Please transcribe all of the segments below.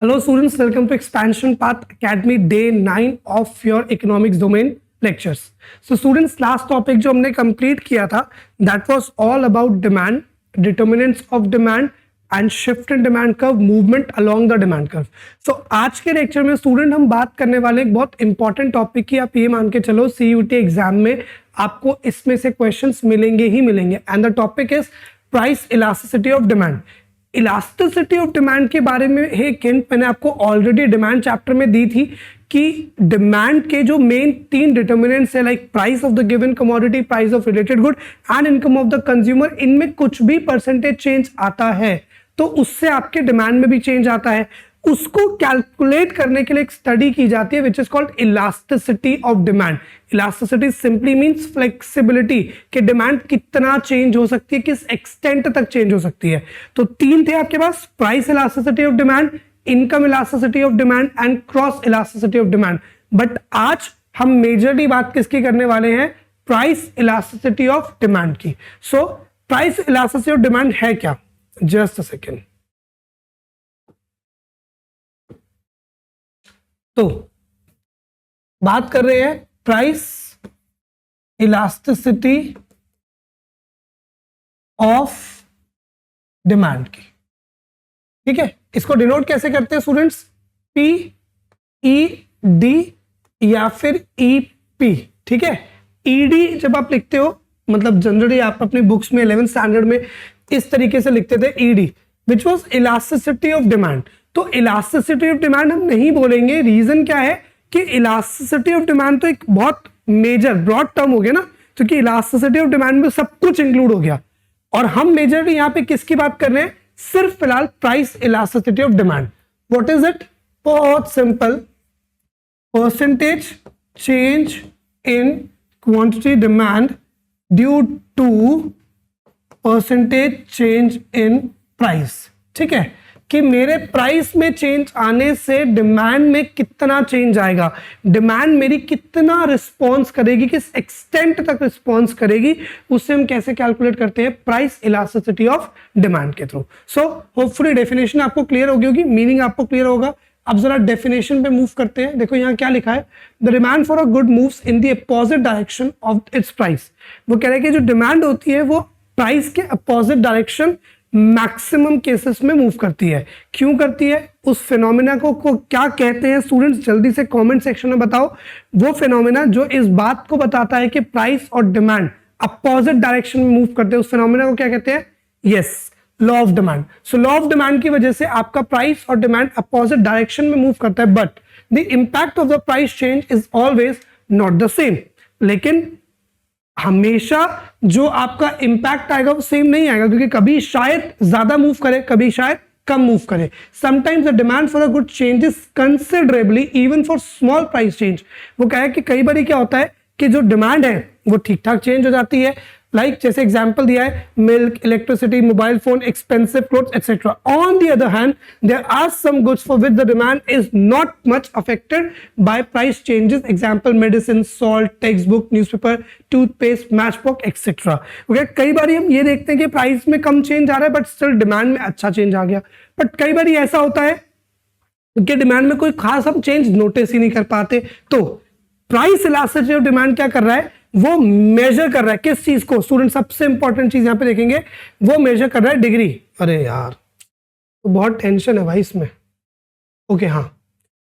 Hello students, welcome to Expansion Path Academy Day 9 of your Economics Domain lectures. So students, last topic जो हमने complete किया था that was all about demand, determinants of demand and shift in demand curve, movement along the demand curve. So आज के lecture में student हम बात करने वाले एक बहुत इंपॉर्टेंट टॉपिक की, आप ये मान के चलो CUT एग्जाम में आपको इसमें से क्वेश्चंस मिलेंगे ही मिलेंगे and the topic is price elasticity of demand. Elasticity of demand के बारे में एक हिंट मैंने आपको ऑलरेडी डिमांड चैप्टर में दी थी कि डिमांड के जो मेन 3 डिटर्मिनेंट्स है like price of the given commodity, price of related good and income of the consumer, इनमें कुछ भी परसेंटेज चेंज आता है तो उससे आपके डिमांड में भी चेंज आता है. उसको कैलकुलेट करने के लिए एक स्टडी की जाती है which is called elasticity of demand. Elasticity simply means flexibility कि डिमांड कितना चेंज हो सकती है, किस एक्सटेंट तक चेंज हो सकती है. तो 3 थे आपके पास, price elasticity of demand, income elasticity of demand and cross elasticity of demand. But आज हम मेजरली बात किसकी करने वाले हैं? प्राइस इलास्टिसिटी ऑफ डिमांड की. So price elasticity of demand है क्या? Just a second. तो बात कर रहे हैं प्राइस इलास्टिसिटी ऑफ डिमांड की. ठीक है, इसको डिनोट कैसे करते हैं स्टूडेंट्स? PED या फिर EP. ठीक है, ED जब आप लिखते हो मतलब जनरली आप अपनी बुक्स में 11th स्टैंडर्ड में इस तरीके से लिखते थे ED which was elasticity of demand. तो इलास्टिसिटी ऑफ डिमांड हम नहीं बोलेंगे. रीजन क्या है कि इलास्टिसिटी ऑफ डिमांड तो एक बहुत मेजर ब्रॉड टर्म हो गया ना, क्योंकि इलास्टिसिटी ऑफ डिमांड में सब कुछ इंक्लूड हो गया और हम मेजरली यहाँ पे किसकी बात कर रहे हैं? सिर्फ फिलहाल price elasticity of demand. What is it? बहुत simple, percentage change in quantity demand due to percentage change in price. ठीक है, कि मेरे प्राइस में चेंज आने से डिमांड में कितना चेंज आएगा, डिमांड मेरी कितना रिस्पॉन्स करेगी, किस एक्सटेंट तक रिस्पॉन्स करेगी, उससे हम कैसे कैलकुलेट करते हैं? प्राइस इलास्टिसिटी ऑफ डिमांड के थ्रू. सो होपफुली डेफिनेशन आपको क्लियर होगी होगी, मीनिंग आपको क्लियर होगा. अब जरा डेफिनेशन पे मूव करते हैं. देखो यहाँ क्या लिखा है, the demand for a good moves in the opposite direction of its price. वो कह रहे हैं कि जो डिमांड होती है वो प्राइस के अपोजिट डायरेक्शन मैक्सिमम केसेस में मूव करती है. क्यों करती है? उस फिनोमिना को क्या कहते हैं स्टूडेंट्स? जल्दी से कमेंट सेक्शन में बताओ. वो फिनोमिना जो इस बात को बताता है कि प्राइस और डिमांड अपोजिट डायरेक्शन में मूव करते हैं, उस फिनोमिना को क्या कहते हैं? Yes, law of demand. So law of demand की वजह से आपका प्राइस और डिमांड अपोजिट डायरेक्शन में मूव करता है, but the impact of the price change is always not the same. लेकिन हमेशा जो आपका इंपैक्ट आएगा वो सेम नहीं आएगा, क्योंकि कभी शायद ज्यादा मूव करे, कभी शायद कम मूव करे. Sometimes the demand for a good changes considerably even for small price change. वो कहा है कि कई बार क्या होता है कि जो डिमांड है वो ठीक ठाक चेंज हो जाती है, लाइक जैसे एग्जांपल दिया है milk, electricity, mobile phone, expensive clothes etcetera. On the other hand there are some goods for which the demand is not much affected by price changes. Example medicine, salt, text book, newspaper, toothpaste, match box etcetera. Okay, कई बार हम ये देखते हैं कि price में कम change आ रहा है बट स्टिल डिमांड में अच्छा चेंज आ गया. बट कई बार ऐसा होता है कि डिमांड में कोई खास हम चेंज नोटिस ही नहीं कर पाते. तो प्राइस इलास्टिसिटी ऑफ डिमांड क्या कर रहा है? वो मेजर कर रहा है किस चीज को? स्टूडेंट सबसे इंपॉर्टेंट चीज यहां पे देखेंगे, वो मेजर कर रहा है डिग्री. अरे यार तो बहुत टेंशन है भाई इसमें. ओके हाँ,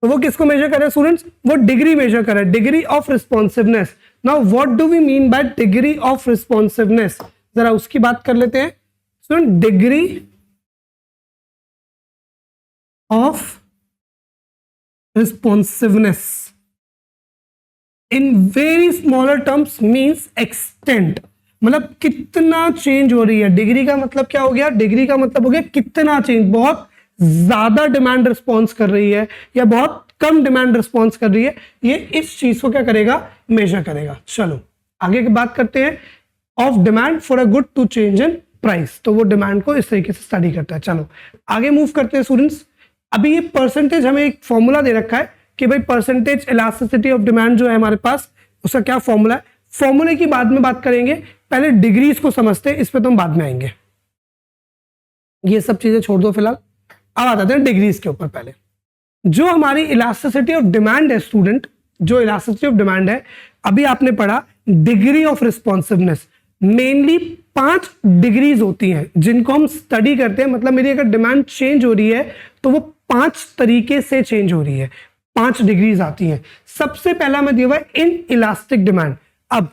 तो वो किसको मेजर कर रहा है स्टूडेंट्स? वो डिग्री मेजर कर रहा है, degree of responsiveness. Now what do we mean by degree of responsiveness? जरा उसकी बात कर लेते हैं student. Degree of responsiveness in very smaller terms means extent. मतलब कितना चेंज हो रही है. डिग्री का मतलब क्या हो गया? डिग्री का मतलब हो गया कितना चेंज. बहुत ज्यादा डिमांड रिस्पॉन्स कर रही है या बहुत कम डिमांड रिस्पॉन्स कर रही है, ये इस चीज को क्या करेगा? मेजर करेगा. चलो आगे की बात करते हैं. Of demand for a good to change in price. तो वो डिमांड को इस तरीके से स्टडी करता है. चलो आगे मूव करते हैं स्टूडेंट्स. अभी ये परसेंटेज हमें एक फॉर्मूला दे रखा है कि भाई परसेंटेज इलास्टिसिटी ऑफ डिमांड जो है हमारे पास, उसका क्या फॉर्मूला है? फॉर्मूले की बाद में बात करेंगे, पहले डिग्रीज को समझते हैं, इस पे तो हम बाद में आएंगे. ये सब चीजें छोड़ दो फिलहाल. अब आ जाते हैं डिग्रीज के ऊपर. पहले जो हमारी इलास्टिसिटी ऑफ डिमांड है स्टूडेंट, जो इलास्टिसिटी ऑफ डिमांड है, अभी आपने पढ़ा degree of responsiveness, mainly 5 degrees होती हैं जिनको हम स्टडी करते हैं। मतलब मेरी अगर डिमांड चेंज हो रही है तो वो 5 तरीके से चेंज हो रही है, 5 डिग्रीज आती हैं। सबसे पहला मैं दिया हुआ है इन इलास्टिक डिमांड। अब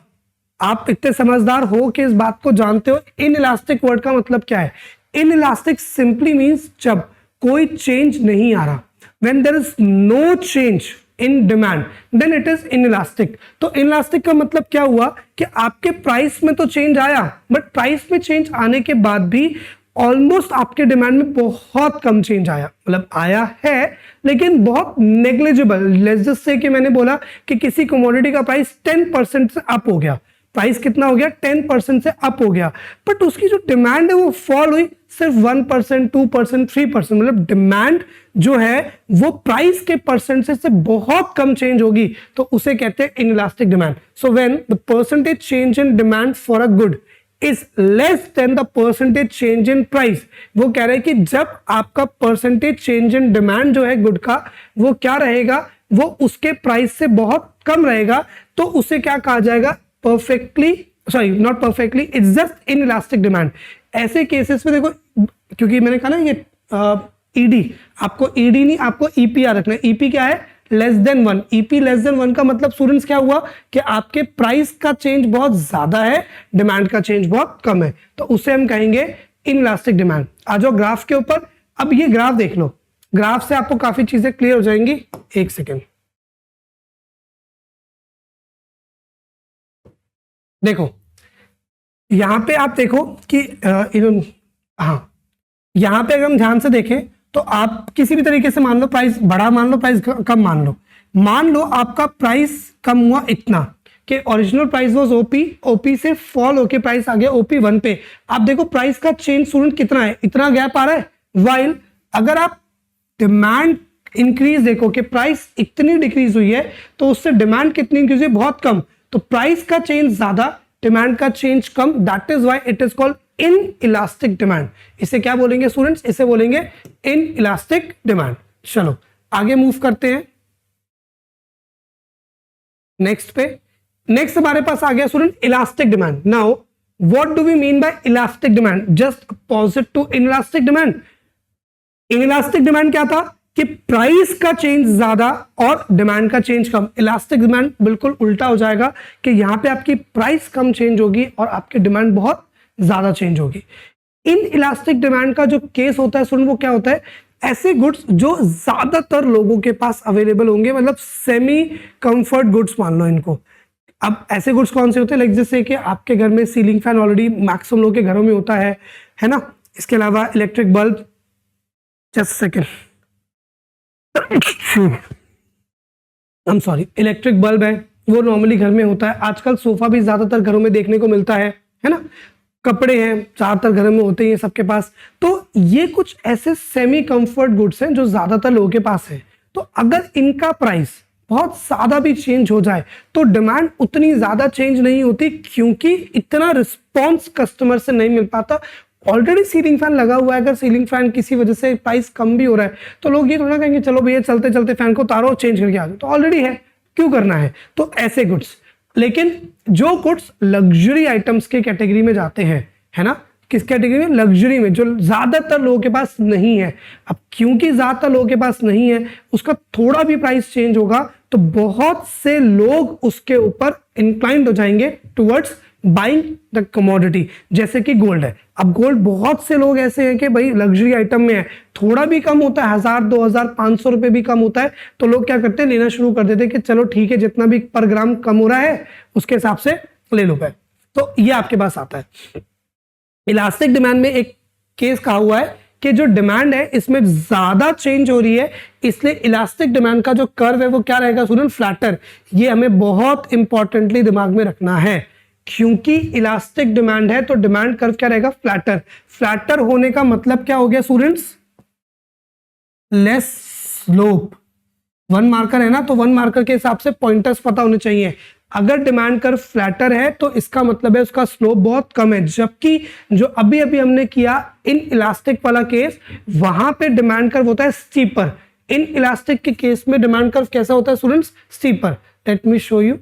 आप इतने समझदार हो कि इस बात को जानते हो इन इलास्टिक वर्ड का मतलब क्या है। इन इलास्टिक सिंपली मींस जब कोई चेंज नहीं आ रहा, when there is no change in demand then it is inelastic। तो inelastic का मतलब क्या हुआ कि आपके प्राइस में तो चेंज आया, बट प्राइस में चेंज आने के बाद भी ऑलमोस्ट आपके डिमांड में बहुत कम चेंज आया, मतलब आया है लेकिन बहुत नेग्लिजिबल। लेट्स जस्ट से कि मैंने बोला कि किसी कमोडिटी का प्राइस 10% से अप हो गया, प्राइस कितना हो गया 10% से अप हो गया, बट उसकी जो डिमांड है वो फॉल हुई सिर्फ 1%, 2%, 3%। मतलब डिमांड जो है वो प्राइस के परसेंटेज से बहुत कम चेंज होगी, तो उसे कहते हैं inelastic demand. So when the percentage change in demand for a good is less than the percentage change in price, वो कह रहे हैं कि जब आपका परसेंटेज चेंज इन डिमांड जो है गुड का वो क्या रहेगा, वो उसके प्राइस से बहुत कम रहेगा, तो उसे क्या कहा जाएगा, perfectly, sorry not perfectly, it's just inelastic demand. ऐसे केसेस में देखो, क्योंकि मैंने कहा ना ये ईडी, आपको ईडी नहीं आपको ईपीआर रखना है। ईपी क्या है, less than 1। EP less than 1 का मतलब स्टूडेंट्स क्या हुआ कि आपके प्राइस का चेंज बहुत ज्यादा है, डिमांड का चेंज बहुत कम है, तो उसे हम कहेंगे इनइलास्टिक डिमांड। आ जाओ ग्राफ के ऊपर। अब ये ग्राफ देख लो, ग्राफ से आपको काफी चीजें क्लियर हो जाएंगी। एक सेकेंड देखो, यहां पे आप देखो कि हाँ, यहां पे अगर हम ध्यान से देखें तो आप किसी भी तरीके से मान लो प्राइस बड़ा मान लो, प्राइस कम मान लो आपका प्राइस कम हुआ इतना कि original price was OP, OP से फॉल होके प्राइस आ गया ओपी 1 पे। आप देखो प्राइस का चेंज स्टूडेंट कितना है, इतना गैप आ रहा है। वाइल अगर आप डिमांड इंक्रीज देखो कि प्राइस इतनी डिक्रीज हुई है तो उससे डिमांड कितनी इंक्रीज हुई, बहुत कम। तो प्राइस का चेंज ज्यादा, डिमांड का change come, that is why it is called in elastic demand. इसे क्या बोलेंगे स्टूडेंट्स, इसे बोलेंगे इन इलास्टिक डिमांड। चलो आगे मूव करते हैं नेक्स्ट पे। नेक्स्ट हमारे पास आ गया student elastic demand. Now what do we mean by elastic demand, just opposite to inelastic demand. Inelastic demand क्या था कि प्राइस का चेंज ज्यादा और डिमांड का चेंज कम। इलास्टिक डिमांड बिल्कुल उल्टा हो जाएगा कि यहां पे आपकी प्राइस कम चेंज होगी और आपकी डिमांड बहुत ज्यादा चेंज होगी। इन इलास्टिक डिमांड का जो केस होता है सुन, वो क्या होता है, ऐसे गुड्स जो ज्यादातर लोगों के पास अवेलेबल होंगे, मतलब सेमी कंफर्ट गुड्स मान लो इनको। अब ऐसे गुड्स कौन से होते हैं, लाइक जैसे कि आपके घर में सीलिंग फैन ऑलरेडी मैक्सिमम लोगों के घरों में होता है ना। इसके अलावा electric bulb, just second, I am sorry, electric bulb है वो नॉर्मली घर में होता है। आजकल सोफा भी ज्यादातर घरों में देखने को मिलता है ना। कपड़े हैं ज्यादातर घरों में होते हैं सबके पास। तो ये कुछ ऐसे सेमी कंफर्ट गुड्स हैं जो ज्यादातर लोगों के पास है। तो अगर इनका प्राइस बहुत ज्यादा भी चेंज हो जाए तो डिमांड उतनी ज्यादा चेंज नहीं होती, क्योंकि इतना रिस्पॉन्स कस्टमर से नहीं मिल पाता। ऑलरेडी सीलिंग फैन लगा हुआ है, अगर सीलिंग फैन किसी वजह से प्राइस कम भी हो रहा है तो लोग ये थोड़ा कहेंगे चलो भैया चलते चलते फैन को उतारो चेंज करके आ जाओ, तो ऑलरेडी है क्यों करना है। तो ऐसे गुड्स, लेकिन जो गुड्स लग्जरी आइटम्स के कैटेगरी में जाते हैं, है ना, किस कैटेगरी में, लग्जरी में, जो ज्यादातर लोगों के पास नहीं है। अब क्योंकि ज्यादातर लोगों के पास नहीं है, उसका थोड़ा भी प्राइस चेंज होगा तो बहुत से लोग उसके ऊपर इंक्लाइंड हो जाएंगे टुवर्ड्स बाइंग द कमोडिटी। जैसे कि गोल्ड है। अब गोल्ड, बहुत से लोग ऐसे हैं कि भाई लग्जरी आइटम में है, थोड़ा भी कम होता है, 1000, 2000, 500 रुपए भी कम होता है, तो लोग क्या करते हैं, लेना शुरू कर देते हैं कि चलो ठीक है जितना भी पर ग्राम कम हो रहा है उसके हिसाब से ले लो भाई। तो ये आपके पास आता है। इलास्टिक डिमांड में एक केस कहा हुआ है कि जो डिमांड है इसमें ज्यादा चेंज हो रही है, इसलिए इलास्टिक डिमांड का जो कर्व है वो क्या रहेगा स्टूडेंट, फ्लैटर। ये हमें बहुत इंपॉर्टेंटली दिमाग में रखना है, क्योंकि इलास्टिक डिमांड है तो डिमांड कर्व क्या रहेगा, फ्लैटर। फ्लैटर होने का मतलब क्या हो गया स्टूडेंट्स, लेस स्लोप। 1 मार्कर है ना, तो 1 मार्कर के हिसाब से पॉइंटर्स पता होने चाहिए। अगर डिमांड कर्व फ्लैटर है तो इसका मतलब है उसका स्लोप बहुत कम है, जबकि जो अभी अभी हमने किया इन इलास्टिक वाला केस, वहां पे डिमांड कर्व होता है स्टीपर। इन इलास्टिक के केस में डिमांड कर्व कैसा होता है students? Steeper. Let me show you,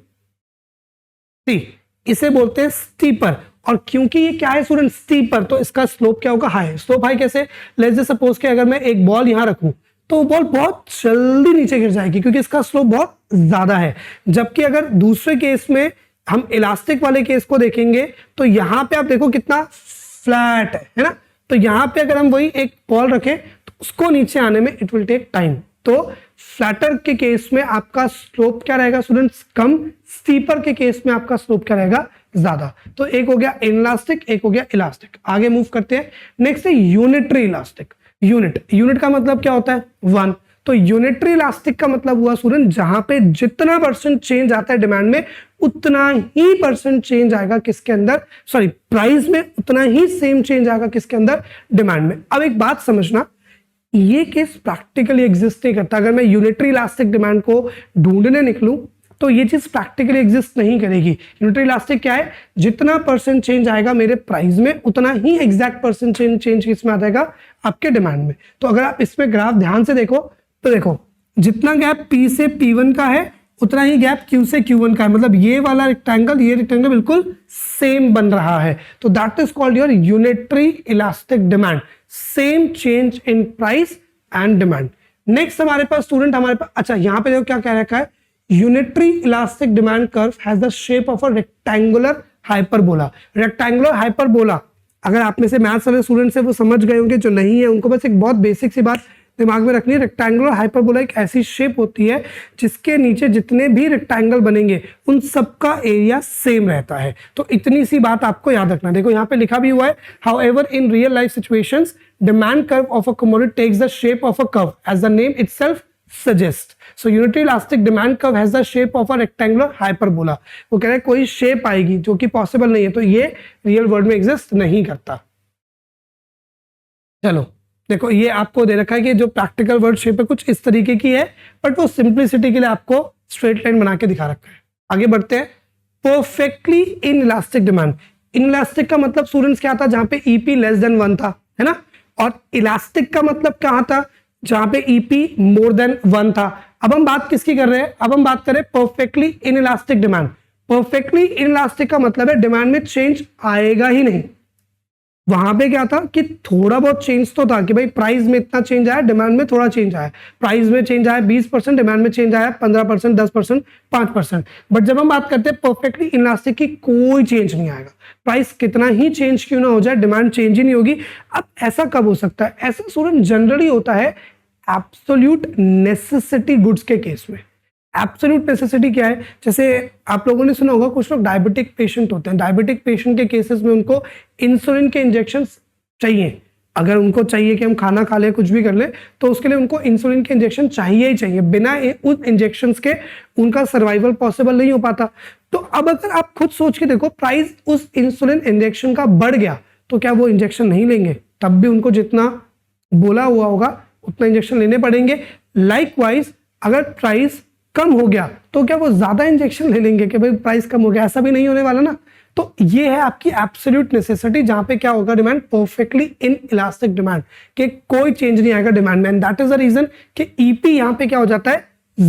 इसे बोलते हैं स्टीपर। और क्योंकि ये क्या है स्टूडेंट? स्टीपर, तो इसका स्लोप क्या होगा? हाई। स्लोप हाई कैसे? लेट्स सपोज कि अगर मैं एक बॉल यहां रखूं तो बॉल बहुत जल्दी नीचे गिर जाएगी क्योंकि इसका स्लोप बहुत ज्यादा है। जबकि अगर दूसरे केस में हम इलास्टिक वाले केस को देखेंगे तो यहां पे आप देखो कितना फ्लैट है ना। तो यहां पे अगर हम वही एक बॉल रखें तो उसको नीचे आने में इट विल टेक टाइम। तो फ्लैटर के केस में आपका स्लोप क्या रहेगा स्टूडेंट्स? कम। स्टीपर के केस में आपका स्लोप क्या रहेगा? ज्यादा। तो एक हो गया इनलास्टिक, एक हो गया इलास्टिक। आगे मूव करते हैं। नेक्स्ट है यूनिटरी इलास्टिक। यूनिट का मतलब क्या होता है? 1। तो यूनिटरी इलास्टिक का मतलब हुआ स्टूडेंट जहां पे जितना परसेंट चेंज आता है डिमांड में उतना ही परसेंट चेंज आएगा किसके अंदर? सॉरी, प्राइस में उतना ही सेम चेंज आएगा किसके अंदर? डिमांड में। अब एक बात समझना, ये केस प्रैक्टिकली एग्जिस्ट नहीं करता। अगर मैं यूनिटरी इलास्टिक डिमांड को ढूंढने निकलूं तो ये चीज प्रैक्टिकली एग्जिस्ट नहीं करेगी। यूनिटरी इलास्टिक क्या है? जितना परसेंट चेंज आएगा मेरे प्राइस में उतना ही एग्जैक्ट परसेंट चेंज किसमें आ जाएगा? आपके डिमांड में। तो अगर आप इसमें ग्राफ ध्यान से देखो तो देखो जितना गैप P से P1 का है उतना ही गैप Q से Q1 का है। मतलब ये वाला रेक्टेंगल, ये रेक्टेंगल बिल्कुल सेम बन रहा है। तो that is called your unitary elastic demand. Same change in price and demand. Next हमारे पास स्टूडेंट अच्छा यहां पे देखो क्या कह रखा है? Unitary elastic demand curve has the shape of a rectangular hyperbola. Rectangular hyperbola, अगर आप में से मैथ्स वाले स्टूडेंट से वो समझ गए होंगे, जो नहीं है उनको बस एक बहुत बेसिक सी बात दिमाग में रखनी है। रेक्टेंगुलर हाइपरबोला एक ऐसी शेप होती है जिसके नीचे जितने भी रेक्टेंगल बनेंगे उन सबका एरिया सेम रहता है। तो इतनी सी बात आपको याद रखना। देखो यहाँ पे लिखा भी हुआ है, however in real life situations demand curve of a commodity takes the shape of a curve as the name itself suggest. So unitary elastic demand curve has the shape of a rectangular hyperbola. वो कह रहे हैं कोई shape आएगी जो कि possible नहीं है, तो ये रियल वर्ल्ड में एग्जिस्ट नहीं करता। चलो देखो ये आपको दे रखा है कि जो प्रैक्टिकल वर्ड शेप है कुछ इस तरीके की है, बट वो सिंप्लिसिटी के लिए आपको स्ट्रेट लाइन बना के दिखा रखा है। आगे बढ़ते हैं। Perfectly inelastic demand. In elastic का मतलब स्टूडेंट्स क्या था? जहां पे ईपी लेस देन 1 था, है ना। और इलास्टिक का मतलब क्या था? जहां पे ईपी मोर देन 1 था। अब हम बात किसकी कर रहे हैं? अब हम बात करें perfectly inelastic demand. Perfectly in elastic का मतलब है डिमांड में चेंज आएगा ही नहीं। वहां पे क्या था कि थोड़ा बहुत चेंज तो था कि भाई प्राइस में इतना चेंज आया, डिमांड में थोड़ा चेंज आया। प्राइस में चेंज आया 20%, डिमांड में चेंज आया 15%, 10%, 5%। बट जब हम बात करते हैं परफेक्टली इनलास्टिक की, कोई चेंज नहीं आएगा। प्राइस कितना ही चेंज क्यों ना हो जाए, डिमांड चेंज ही नहीं होगी। अब ऐसा कब हो सकता है? ऐसा स्टूडेंट जनरली होता है एब्सोल्यूट नेसेसिटी गुड्स के केस में। एब्सोल्यूट नेसेसिटी क्या है? जैसे आप लोगों ने सुना होगा कुछ लोग डायबिटिक पेशेंट होते हैं। डायबिटिक पेशेंट के केसेस में उनको इंसुलिन के इंजेक्शन चाहिए। अगर उनको चाहिए कि हम खाना खा ले, कुछ भी कर ले, तो उसके लिए उनको इंसुलिन के इंजेक्शन चाहिए ही चाहिए। बिना उन इंजेक्शन के उनका सर्वाइवल पॉसिबल नहीं हो पाता। तो अब अगर आप खुद सोच के देखो, प्राइस उस इंसुलिन इंजेक्शन का बढ़ गया तो क्या वो इंजेक्शन नहीं लेंगे? तब भी उनको जितना बोला हुआ होगा उतना इंजेक्शन लेने पड़ेंगे। लाइकवाइज अगर प्राइस कम हो गया तो क्या वो ज्यादा इंजेक्शन ले लेंगे कि भाई प्राइस कम हो गया? ऐसा भी नहीं होने वाला ना। तो ये है आपकी एब्सोल्यूट नेसेसिटी, जहां पे क्या होगा? Demand perfectly inelastic demand, कि कोई चेंज नहीं आएगा डिमांड में। And that is the reason कि ईपी यहां पे क्या हो जाता है?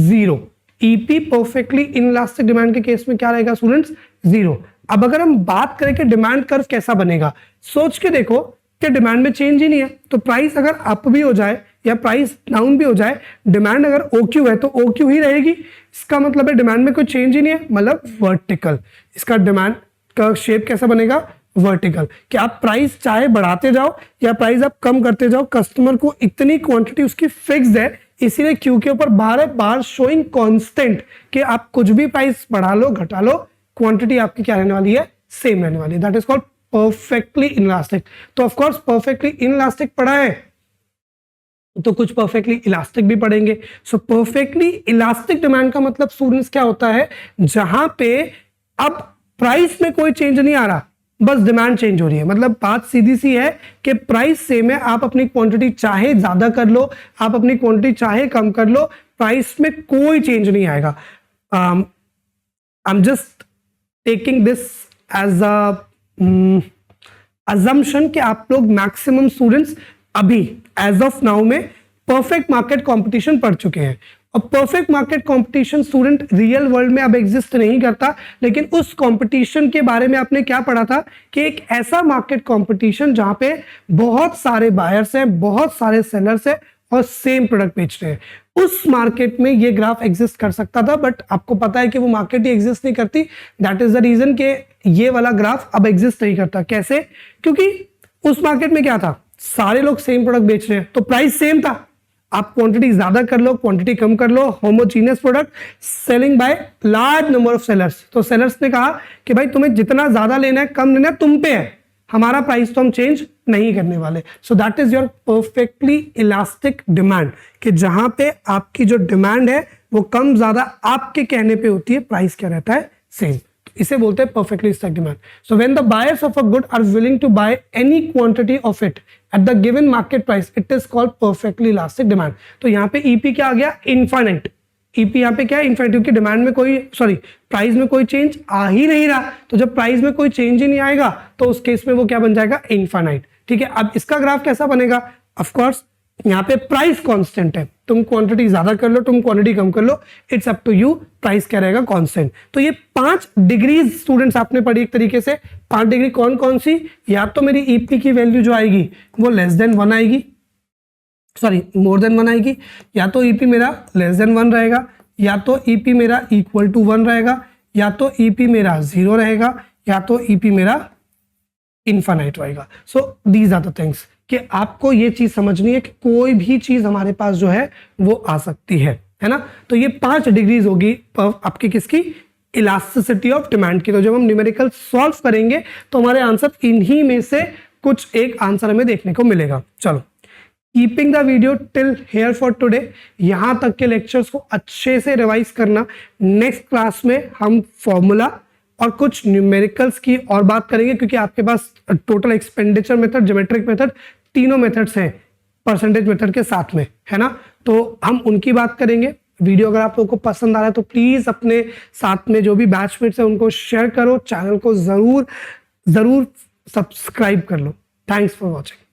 0। EP perfectly inelastic demand के केस में क्या रहेगा स्टूडेंट्स? 0। अब अगर हम बात करें कि डिमांड कर्व कैसा बनेगा, सोच के देखो कि डिमांड में चेंज ही नहीं है, तो प्राइस अगर अप भी हो जाए या प्राइस डाउन भी हो जाए, डिमांड अगर OQ है तो OQ ही रहेगी। इसका मतलब है डिमांड में कोई चेंज ही नहीं है, मतलब वर्टिकल। इसका डिमांड का शेप कैसा बनेगा? वर्टिकल। कि आप प्राइस चाहे बढ़ाते जाओ या प्राइस आप कम करते जाओ, कस्टमर को इतनी क्वांटिटी उसकी फिक्स्ड है, इसीलिए क्यू के ऊपर बार शोइंग कांस्टेंट कि आप कुछ भी प्राइस बढ़ा लो घटा लो, क्वांटिटी आपकी क्या रहने वाली है? सेम रहने वाली है। That is called perfectly elastic. तो ऑफ कोर्स परफेक्टली इलास्टिक पढ़ा है तो कुछ परफेक्टली इलास्टिक भी पढ़ेंगे। सो परफेक्टली इलास्टिक डिमांड का मतलब स्टूडेंट्स क्या होता है? जहां पे अब प्राइस में कोई चेंज नहीं आ रहा, बस डिमांड चेंज हो रही है। मतलब बात सीधी सी है कि प्राइस सेम है, आप अपनी क्वांटिटी चाहे ज्यादा कर लो, आप अपनी क्वांटिटी चाहे कम कर लो, प्राइस में कोई चेंज नहीं आएगा। I am just taking this as a assumption कि आप लोग मैक्सिमम स्टूडेंट्स अभी एज ऑफ नाउ में परफेक्ट मार्केट कंपटीशन पढ़ चुके हैं। और perfect market competition student real world में अब एग्जिस्ट नहीं करता, लेकिन उस कंपटीशन के बारे में आपने क्या पढ़ा था कि एक ऐसा मार्केट कंपटीशन जहां पे बहुत सारे बायर्स हैं, बहुत सारे सेलर्स हैं और सेम प्रोडक्ट बेच रहे हैं, उस मार्केट में ये ग्राफ एग्जिस्ट कर सकता था। बट आपको पता है कि वो मार्केट ही एग्जिस्ट नहीं करती, दैट इज द रीजन कि ये वाला ग्राफ अब एग्जिस्ट नहीं करता। कैसे? क्योंकि उस मार्केट में क्या था, सारे लोग सेम प्रोडक्ट बेच रहे हैं तो प्राइस सेम था। आप क्वांटिटी ज्यादा कर लो, क्वांटिटी कम कर लो, homogeneous product selling by large number of sellers. तो सेलर्स ने कहा कि भाई तुम्हें जितना ज्यादा लेना है, कम लेना है, तुम पे है, हमारा प्राइस तो हम चेंज नहीं करने वाले। So that is your perfectly elastic demand, कि जहां पे आपकी जो डिमांड है वो कम ज्यादा आपके कहने पे होती है, प्राइस क्या रहता है, सेम। इसे बोलते हैं perfectly elastic demand. So when the buyers of a good are willing to buy any quantity of it at the given market price, it is called perfectly elastic demand. तो यहाँ पे EP क्या आ गया, infinite. EP यहाँ पे क्या है, infinite, क्योंकि डिमांड में कोई प्राइस में कोई चेंज आ ही नहीं रहा। तो जब प्राइस में कोई चेंज ही नहीं आएगा तो उस केस में वो क्या बन जाएगा, इनफाइनाइट। ठीक है, अब इसका ग्राफ कैसा बनेगा, ऑफ कोर्स यहाँ पे प्राइस कांस्टेंट है, तुम क्वांटिटी ज्यादा कर लो, तुम क्वांटिटी कम कर लो, it's up to you, price क्या रहेगा, कांस्टेंट। तो ये 5 डिग्रीज स्टूडेंट्स आपने पढ़ी एक तरीके से। 5 डिग्री कौन कौन सी, या तो मेरी ईपी की वैल्यू जो आएगी वो लेस देन 1 आएगी, मोर देन 1 आएगी, या तो ईपी मेरा लेस देन 1 रहेगा, या तो ईपी मेरा इक्वल टू 1 रहेगा, या तो ईपी मेरा 0 रहेगा, या तो ईपी मेरा इनफाइनाइट रहेगा। So these are the things कि आपको ये चीज समझनी है कि कोई भी चीज हमारे पास जो है वो आ सकती है ना। तो ये 5 डिग्रीज होगी आपकी किसकी, इलास्टिसिटी ऑफ डिमांड की। तो जब हम न्यूमेरिकल सॉल्व करेंगे तो हमारे आंसर इन्हीं में से कुछ एक आंसर हमें देखने को मिलेगा। चलो, keeping the video till here for today, यहां तक के लेक्चर्स को अच्छे से रिवाइज करना। नेक्स्ट क्लास में हम फॉर्मूला और कुछ न्यूमेरिकल्स की और बात करेंगे, क्योंकि आपके पास total expenditure method, geometric method, तीनों मेथड्स हैं परसेंटेज मेथड के साथ में, है ना। तो हम उनकी बात करेंगे। वीडियो अगर आप लोगों को पसंद आ रहा है तो प्लीज अपने साथ में जो भी बैचमेट्स हैं उनको शेयर करो, चैनल को जरूर सब्सक्राइब कर लो। Thanks for watching.